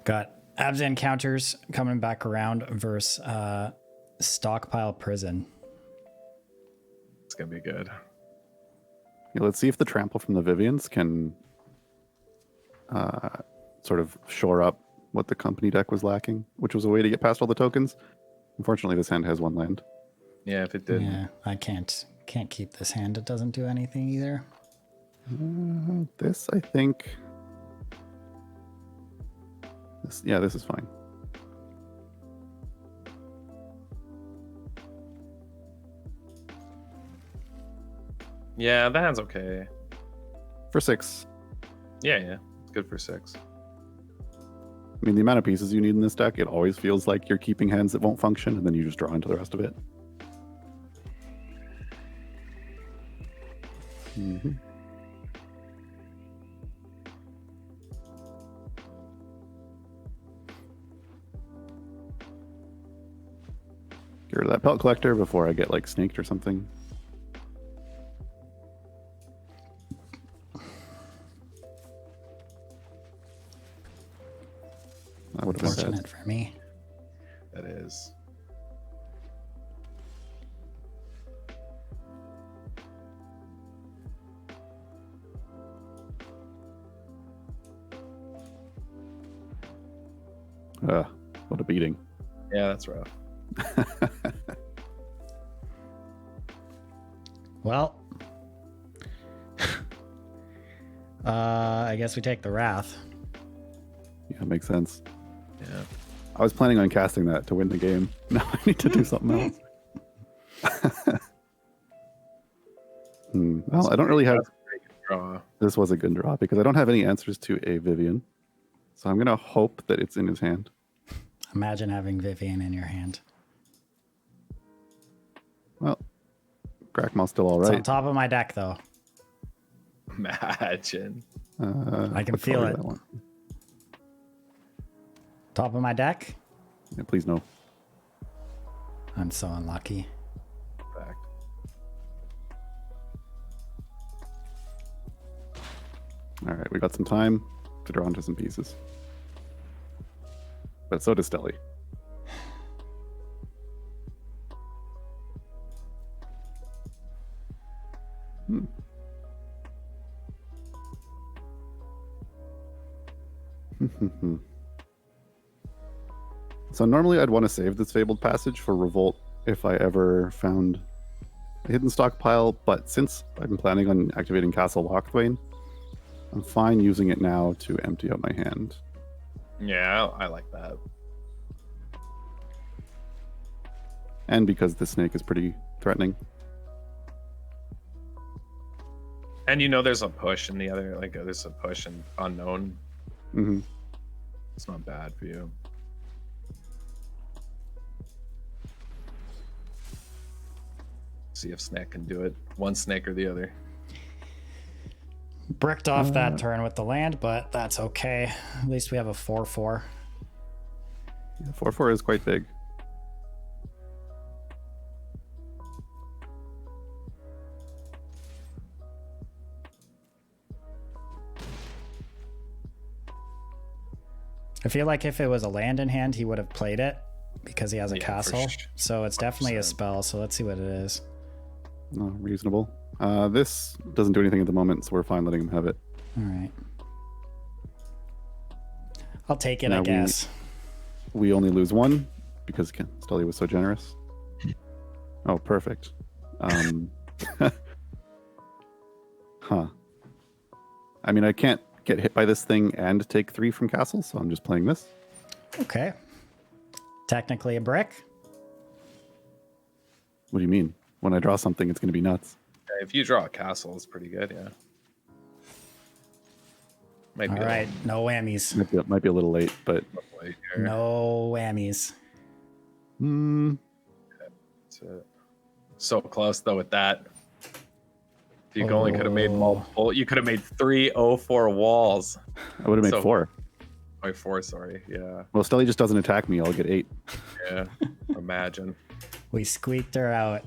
Got Abzan counters coming back around versus Stockpile Prison. It's gonna be good. Yeah, let's see if the trample from the Vivians can sort of shore up what the company deck was lacking, which was a way to get past all the tokens. Unfortunately, this hand has one land. Yeah, if it did. Yeah, I can't keep this hand. It doesn't do anything either. This, I think... this is fine. Yeah, that hand's okay. For 6. Yeah. It's good for 6. I mean, the amount of pieces you need in this deck, it always feels like you're keeping hands that won't function, and then you just draw into the rest of it. Mm-hmm. Get rid of that pelt collector before I get like snaked or something. That would have been Fortunate sad. for me. That is. What a beating. Yeah, that's rough. Well, I guess we take the Wrath. Yeah, makes sense. Yeah. I was planning on casting that to win the game. Now I need to do something else. Well, I don't really have... Draw. This was a good draw because I don't have any answers to a Vivian. So I'm going to hope that it's in his hand. Imagine having Vivian in your hand. Well, Crackmall's still all It's right. on top of my deck, though. Imagine. I can what feel color it. that one? Top of my deck? Yeah, please no. I'm so unlucky. Fact. All right, we got some time to draw into some pieces. But so does Stelly. So normally I'd want to save this Fabled Passage for Revolt if I ever found a hidden stockpile, but since I'm planning on activating Castle Lochthwain, I'm fine using it now to empty out my hand. Yeah, I like that. And because this snake is pretty threatening. And there's a push in the other, like there's a push in unknown. Mm-hmm. It's not bad for you. See if Snake can do it. One snake or the other. Bricked off that turn with the land, but that's okay. At least we have a 4/4. Yeah, 4/4 is quite big. I feel like if it was a land in hand, he would have played it because he has a castle. So it's definitely a 100%. spell. So let's see what it is. Oh, reasonable. This doesn't do anything at the moment, so we're fine letting him have it. All right. I'll take it, Now I guess. We only lose one because Stelly was so generous. Oh, perfect. Huh. I mean, I can't get hit by this thing and take 3 from castle, so I'm just playing this. Okay. Technically a brick. What do you mean? When I draw something, it's going to be nuts. If you draw a castle, it's pretty good, yeah. Might All be right. No whammies. Might be a little late, but No whammies. That's it. So close though with that. You only could have made multiple. You could have made 3 0-4 walls. I would have made 4. Oh, 4, sorry. Yeah. Well, Stelly just doesn't attack me. I'll get 8. Yeah. Imagine. We squeaked her out.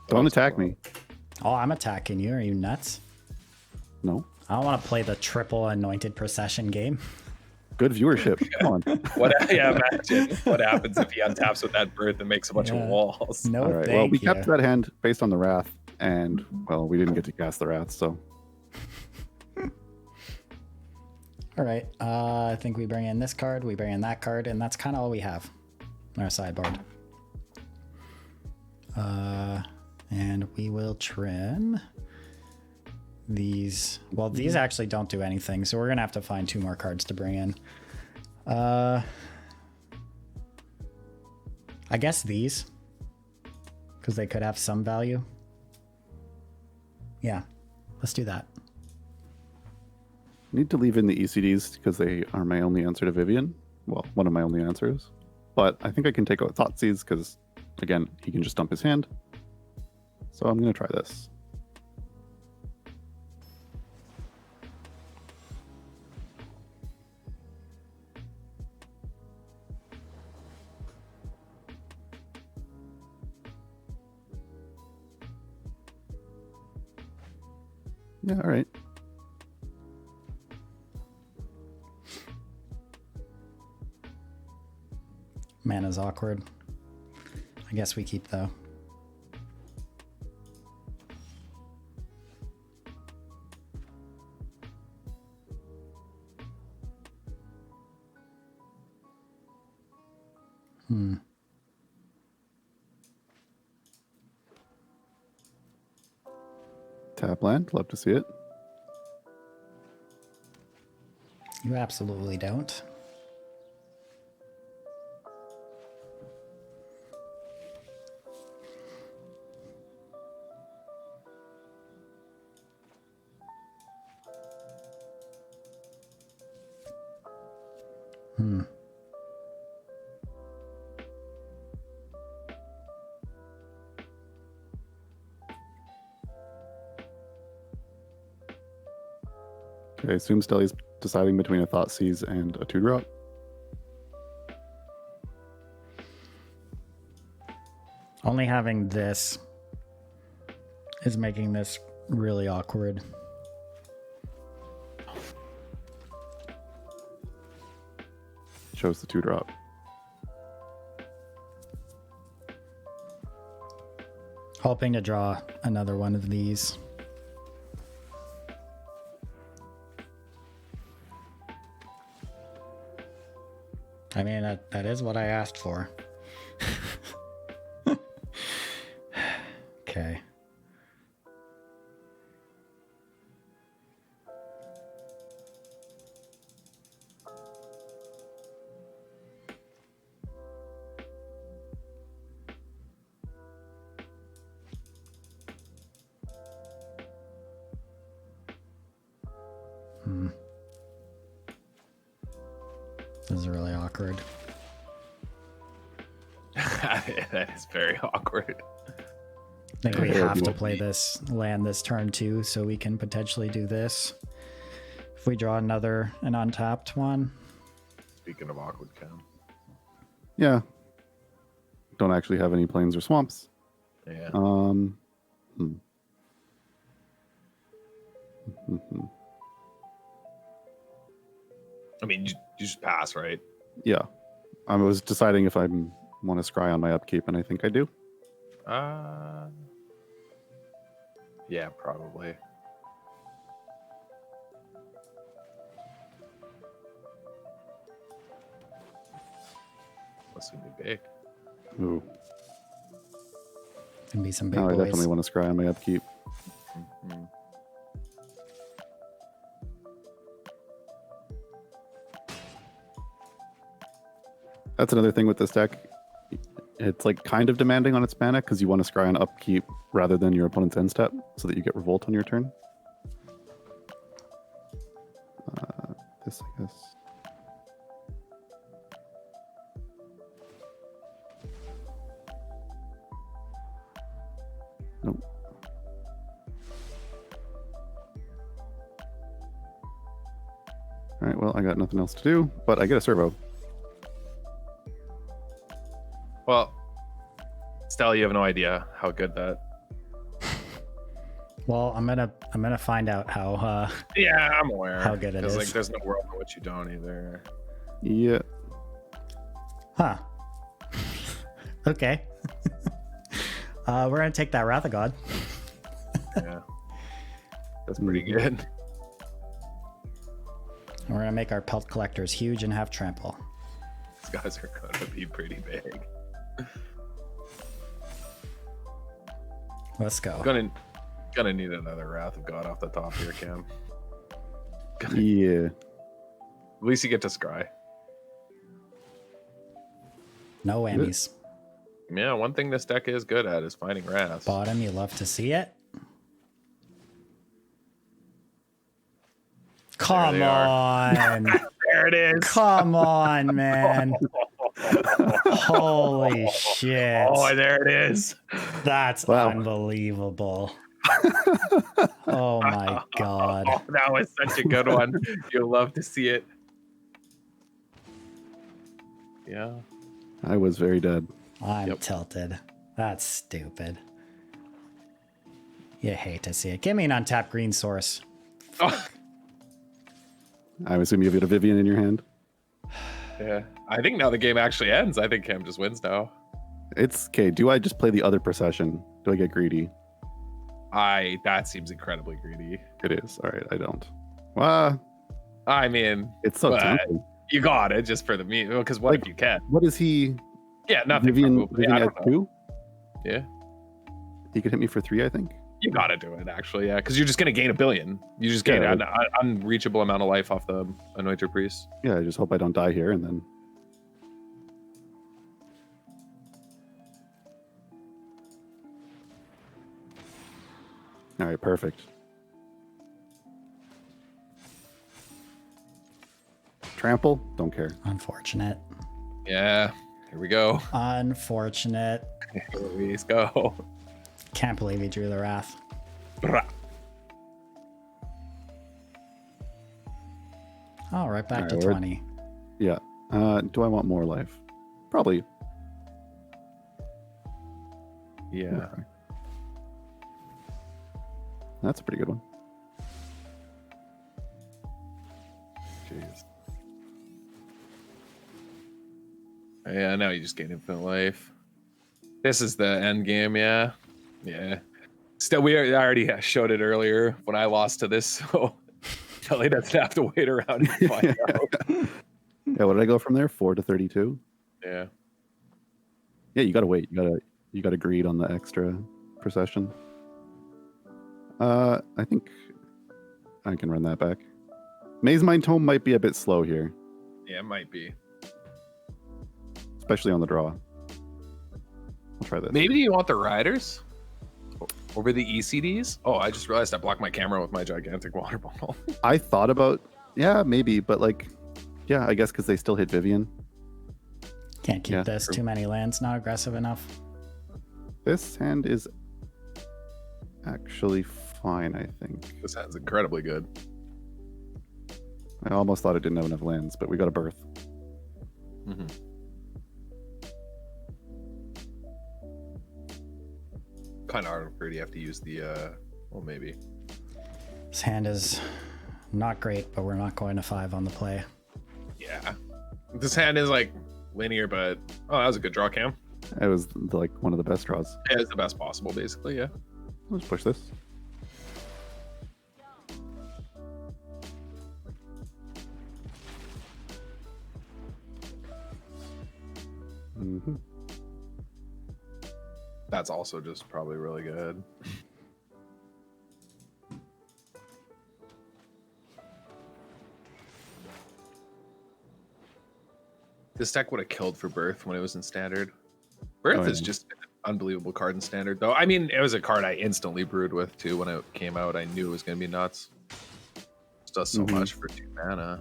Don't attack me. Oh, I'm attacking you. Are you nuts? No. I don't want to play the triple anointed procession game. Good viewership. Come on. Imagine what happens if he untaps with that birth and makes a bunch of walls. No, All right. thank Well, we you. kept that hand based on the Wrath, and well, we didn't get to cast the Wrath, so All right. I think we bring in this card, we bring in that card, and that's kind of all we have in our sideboard. And we will trim these. Well, these actually don't do anything, so we're gonna have to find 2 more cards to bring in. I guess these, because they could have some value. Yeah, let's do that. need to leave in the ECDs because they are my only answer to Vivian. Well, one of my only answers. But I think I can take out Thoughtseize because, again, he can just dump his hand. So I'm going to try this. Yeah, all right. Mana's awkward. I guess we keep though. Tap land. Love to see it. You absolutely don't. Okay, I assume Stelly's deciding between a Thoughtseize and a 2-drop. Only having this is making this really awkward. Chose the 2-drop. Hoping to draw another one of these. I mean, that is what I asked for. Okay. This is really awkward. That is very awkward. I think we have to play this land this turn too, so we can potentially do this. If we draw an untapped one. Speaking of awkward, Cam. Yeah. Don't actually have any plains or swamps. Yeah. I mean, you just pass, right? Yeah. I was deciding if I want to scry on my upkeep, and I think I do. Yeah, probably. What's gonna be big? Ooh. Can be some big Now I boys. definitely want to scry on my upkeep. Mhm. That's another thing with this deck. It's like kind of demanding on its mana because you want to scry on upkeep rather than your opponent's end step so that you get revolt on your turn. This, I guess. Nope. All right, well, I got nothing else to do, but I get a servo. Well, Stella, you have no idea how good that. Well, I'm gonna find out how Yeah, I'm aware. How good it 'Cause, is. Like, there's no world in which you don't either. Yeah. Huh. Okay. We're gonna take that Wrath of God. Yeah. That's pretty good. We're gonna make our pelt collectors huge and have trample. These guys are gonna be pretty big. Let's go. Gonna need another Wrath of God off the top here, Cam. Yeah. At least you get to scry. No whammies. Yeah, one thing this deck is good at is finding Wraths. Bottom, you love to see it. Come they are. on. There it is. Come on, man. Holy shit. Oh, there it is. That's Wow. unbelievable. Oh my god. Oh, that was such a good one. You'll love to see it. Yeah. I was very dead. I'm tilted. That's stupid. You hate to see it. Give me an untapped green source. Oh, I assume you've got a Vivian in your hand. yeah. I think now the game actually ends. I think Cam just wins now. It's okay. Do I just play the other procession? Do I get greedy? That seems incredibly greedy. It is. All right. I don't. Well, I mean, it's so but tempting. you got it just for the meat. Because what if you can? What is he? Yeah, nothing. Vivian, Probably. Vivian I at don't know. 2? Yeah. He could hit me for 3, I think. You gotta do it, actually, yeah, because you're just gonna gain 1 billion. You just gain Yeah, an unreachable amount of life off the Anointer Priest. Yeah, I just hope I don't die here, and then. All right, perfect. Trample, don't care. Unfortunate. Yeah, here we go. Unfortunate. Here we go. Can't believe he drew the Wrath. Oh, right back to Alright, we're- 20. Yeah. Do I want more life? Probably. Yeah. Okay. That's a pretty good one. Jeez. Yeah, now you just gain infinite life. This is the end game, yeah. Yeah. Still, I already showed it earlier when I lost to this, so Kelly doesn't have to wait around and find out. Yeah, what did I go from there? 4 to 32? Yeah. Yeah, you gotta wait. You gotta greed on the extra procession. I think I can run that back. Maze Mind Tome might be a bit slow here, Yeah, it might be. especially on the draw. I'll try this. Maybe you want the riders over the ECDs? Oh, I just realized I blocked my camera with my gigantic water bottle. I thought about, yeah, maybe, but like, yeah, I guess because they still hit Vivian. Can't keep Yeah, this. true. Too many lands. Not aggressive enough. This hand is actually fine, I think. This hand's incredibly good. I almost thought it didn't have enough lands, but we got a birth. Mm-hmm. Kind of hard for you have to use the, well, maybe. This hand is not great, but we're not going to 5 on the play. Yeah. This hand is like linear, but, oh, that was a good draw, Cam. It was like one of the best draws. Yeah, it's the best possible, basically, yeah. Let's push this. Mm-hmm. That's also just probably really good. This deck would have killed for Birth when it was in Standard. Birth Oh, is yeah. just an unbelievable card in Standard, though. I mean, it was a card I instantly brewed with, too, when it came out. I knew it was going to be nuts. It does so Mhm. much for 2 mana.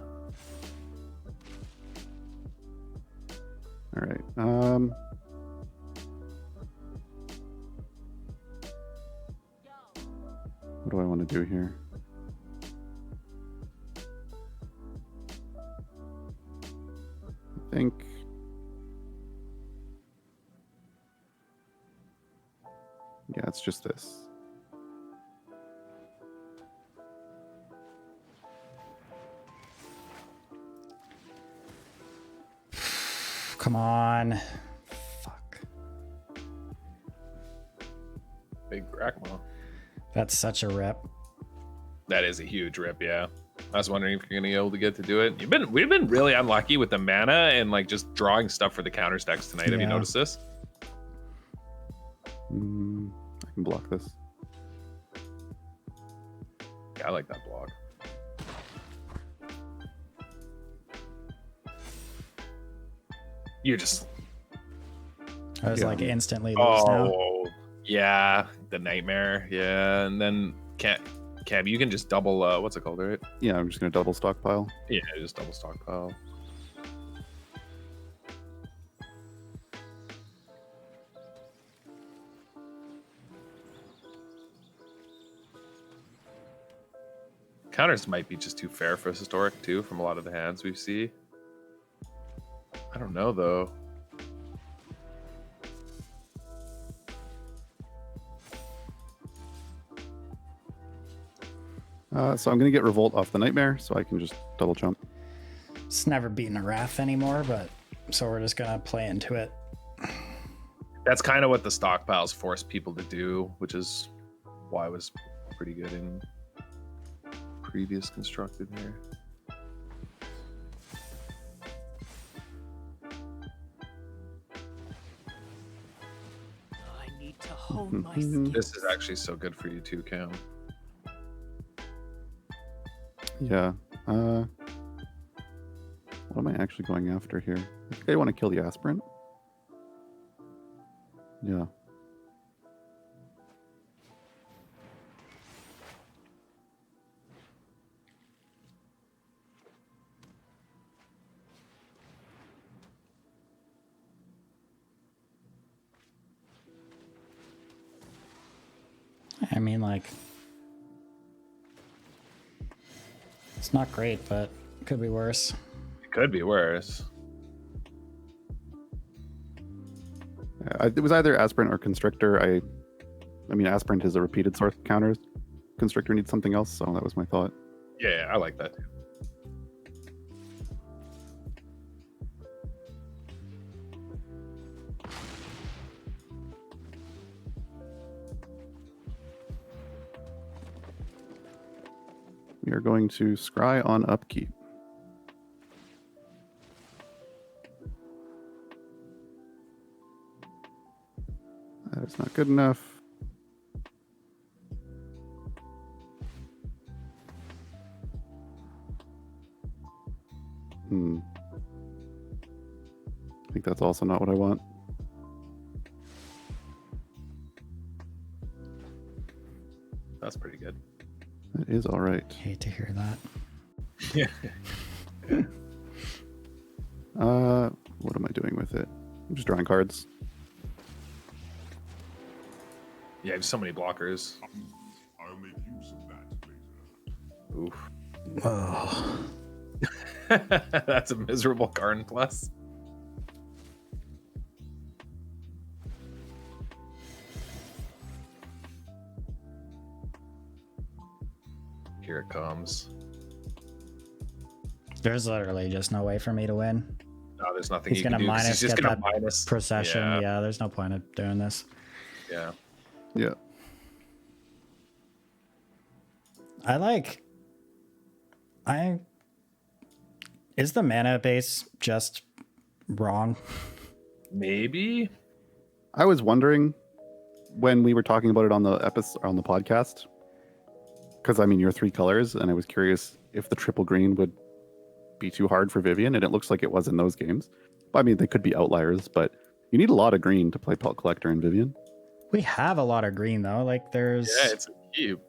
All right. What do I want to do here? I think. Yeah, it's just this. Come on. Fuck. Big Grakma. That's such a rip. That is a huge rip, yeah. I was wondering if you're gonna be able to get to do it. We've been really unlucky with the mana and like just drawing stuff for the counter stacks tonight. Have you Yeah. noticed this? I can block this. Yeah, I like that block. You just I was Yeah. like instantly lose now. Yeah, the nightmare. Yeah, and then Cab, you can just double what's it called, right? Yeah, I'm just gonna double stockpile. Yeah, just double stockpile. Counters might be just too fair for historic too, from a lot of the hands we see. I don't know though. So I'm gonna get revolt off the nightmare, so I can just double jump. It's never beaten a Wrath anymore, but so we're just gonna play into it. That's kind of what the stockpiles force people to do, which is why it was pretty good in previous constructed here. I need to hone my This is actually so good for you too, Cam. Yeah. What am I actually going after here? I think I want to kill the aspirant. Yeah. I mean, like, it's not great, but it could be worse. It could be worse. It was either aspirant or constrictor. I mean, aspirant is a repeated source of counters. Constrictor needs something else, so that was my thought. Yeah, I like that too. We are going to scry on upkeep. That is not good enough. I think that's also not what I want. That's pretty good. That is all right. Hate to hear that. Yeah. What am I doing with it? I'm just drawing cards. Yeah, you have so many blockers. I'll make use of that later. Oof. Oh, That's a miserable Garden Plus. Here it comes. there's literally just no way for me to win. No, there's nothing He's you can gonna do. 'Cause minus he's just get gonna that minus procession. Yeah, Yeah, there's no point of doing this. yeah. Yeah. Is the mana base just wrong? Maybe. I was wondering when we were talking about it on the episode on the podcast, because I mean you're three colors, and I was curious if the triple green would be too hard for Vivian, and it looks like it was in those games. I mean, they could be outliers, but you need a lot of green to play Pelt Collector and Vivian. We have a lot of green though. Like there's Yeah, it's a cube.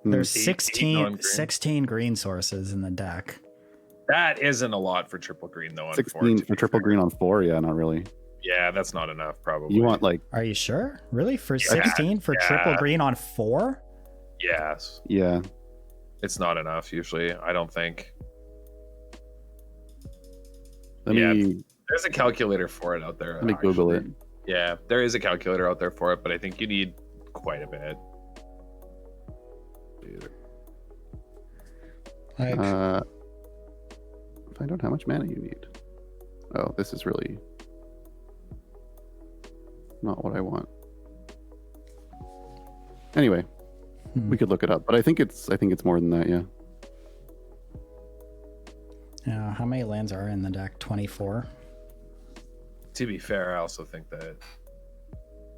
there's 18 on green. 16 green sources in the deck. That isn't a lot for triple green, though. 16 for triple green on 4, yeah, not really. Yeah, that's not enough, probably. You want like, Are you sure? Really? For Yeah, 16 for triple yeah. green on 4? Yes. yeah, It's not enough, usually. I don't think. let Yeah, me There's a calculator for it out there. let me Google it. actually. Yeah, there is a calculator out there for it, but I think you need quite a bit. Like Find out how much mana you need. Oh, this is really not what I want. Anyway, we could look it up, but I think it's more than that. Yeah. Yeah. How many lands are in the deck? 24. To be fair, I also think that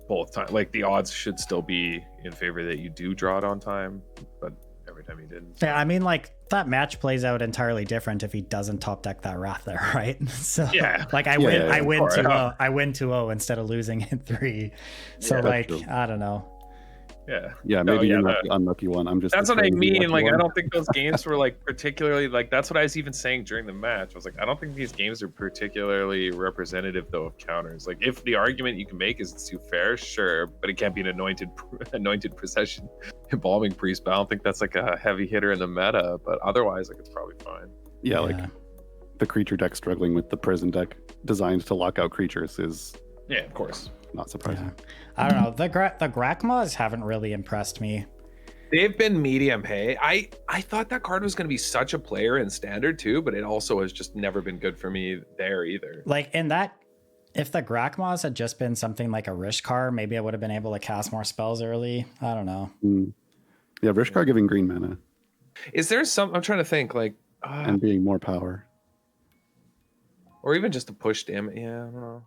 both time, like the odds should still be in favor that you do draw it on time, but every time you didn't. Yeah, I mean, like that match plays out entirely different if he doesn't top deck that Wrath there, right? So Yeah. like I Yeah, win, yeah, I yeah. win Alright, 2-0. I win 2-0 instead of losing in 3. So Yeah, like that's true. I don't know. Yeah. Yeah, No, maybe yeah, you're not the unlucky one. I'm just. That's the what I crazy mean. lucky Like, one. I don't think those games were like particularly like. That's what I was even saying during the match. I was like, I don't think these games are particularly representative though of counters. Like, if the argument you can make is it's too fair, sure, but it can't be an anointed procession embalming priest. But I don't think that's like a heavy hitter in the meta. But otherwise, like, it's probably fine. Yeah, like the creature deck struggling with the prison deck designed to lock out creatures is Yeah, of course. not surprising. Yeah. I don't know. The Grakmas haven't really impressed me. They've been medium. Hey, I thought that card was going to be such a player in standard too, but it also has just never been good for me there either. Like in that, if the Grakmas had just been something like a Rishkar, maybe I would have been able to cast more spells early. I don't know. Yeah, Rishkar giving green mana Is there some? I'm trying to think like, and being more power. or even just to push damage. Yeah, I don't know.